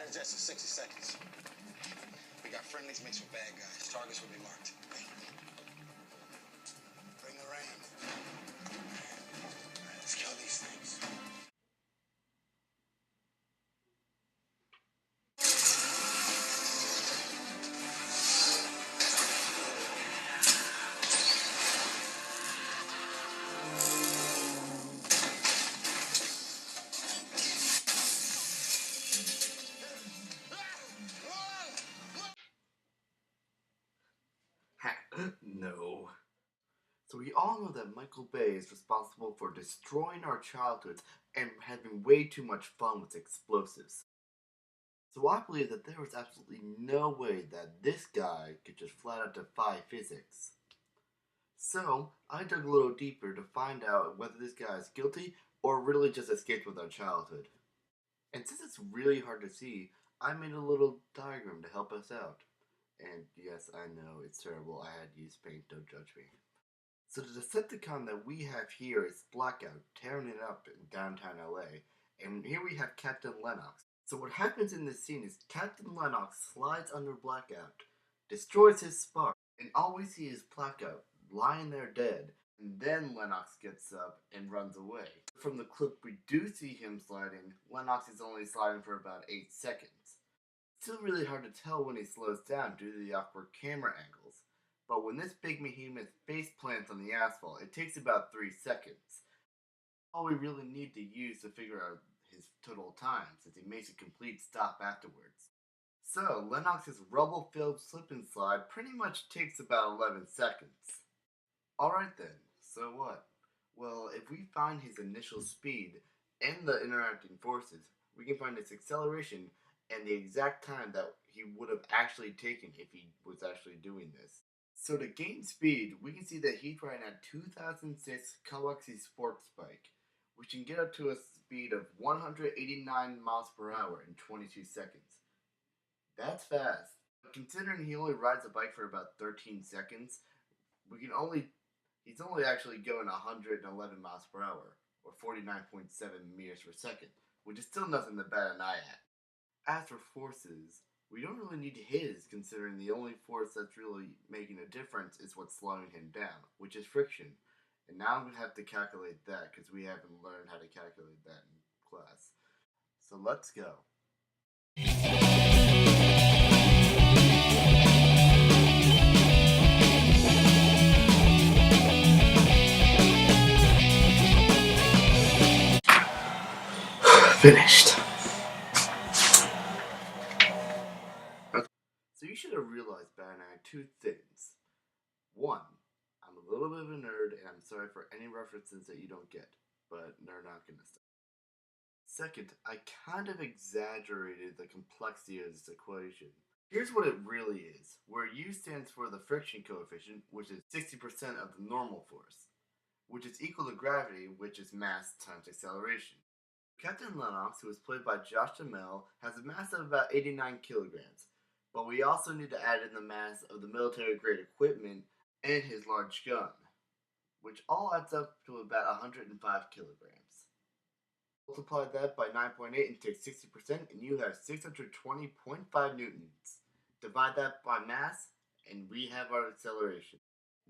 fighter jets for 60 seconds. We got friendlies mixed with bad guys. Targets will be marked. Bring the rain. Let's kill these things. No. So we all know that Michael Bay is responsible for destroying our childhoods and having way too much fun with explosives. So I believe that there was absolutely no way that this guy could just flat out defy physics. So I dug a little deeper to find out whether this guy is guilty or really just escaped with our childhood. And since it's really hard to see, I made a little diagram to help us out. And yes, I know, it's terrible. I had used paint, don't judge me. So the Decepticon that we have here is Blackout, tearing it up in downtown LA. And here we have Captain Lennox. So what happens in this scene is Captain Lennox slides under Blackout, destroys his spark, and all we see is Blackout lying there dead. And then Lennox gets up and runs away. From the clip we do see him sliding, Lennox is only sliding for about 8 seconds. It's still really hard to tell when he slows down due to the awkward camera angles. But when this big behemoth face plants on the asphalt, it takes about 3 seconds. All we really need to use to figure out his total time, since he makes a complete stop afterwards. So, Lennox's rubble-filled slip and slide pretty much takes about 11 seconds. Alright then, so what? Well, if we find his initial speed and the interacting forces, we can find its acceleration and the exact time that he would have actually taken if he was actually doing this. So to gain speed, we can see that he's riding a 2006 Kawasaki Sports Bike, which can get up to a speed of 189 miles per hour in 22 seconds. That's fast. But considering he only rides a bike for about 13 seconds, he's only actually going 111 miles per hour, or 49.7 meters per second, which is still nothing to bat an eye at. As for forces, we don't really need his, considering the only force that's really making a difference is what's slowing him down, which is friction. And now I'm going to have to calculate that, because we haven't learned how to calculate that in class. So let's go. Finished. So you should have realized by now 2 things. 1, I'm a little bit of a nerd, and I'm sorry for any references that you don't get, but they're not gonna stop. Second, I kind of exaggerated the complexity of this equation. Here's what it really is, where U stands for the friction coefficient, which is 60% of the normal force, which is equal to gravity, which is mass times acceleration. Captain Lennox, who was played by Josh Duhamel, has a mass of about 89 kilograms, but we also need to add in the mass of the military-grade equipment and his large gun, which all adds up to about 105 kilograms. Multiply that by 9.8 and take 60%, and you have 620.5 newtons. Divide that by mass, and we have our acceleration.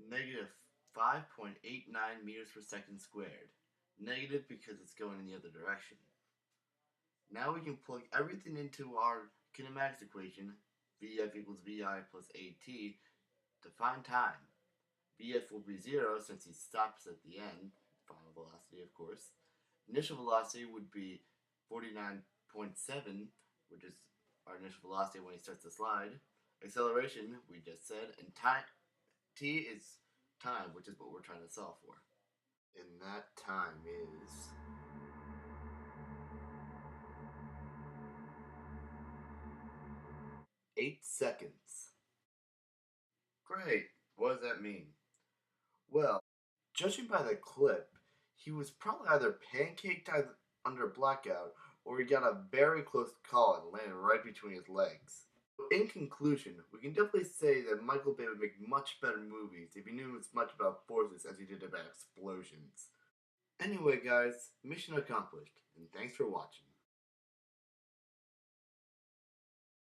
Negative 5.89 meters per second squared. Negative because it's going in the other direction. Now we can plug everything into our kinematics equation, Vf equals Vi plus At, to find time. Vf will be 0 since he stops at the end, final velocity of course. Initial velocity would be 49.7, which is our initial velocity when he starts to slide. Acceleration, we just said, and time, t is time, which is what we're trying to solve for. And that time is 8 seconds. Great, what does that mean? Well, judging by the clip, he was probably either pancaked under Blackout, or he got a very close call and landed right between his legs. In conclusion, we can definitely say that Michael Bay would make much better movies if he knew as much about forces as he did about explosions. Anyway guys, mission accomplished, and thanks for watching.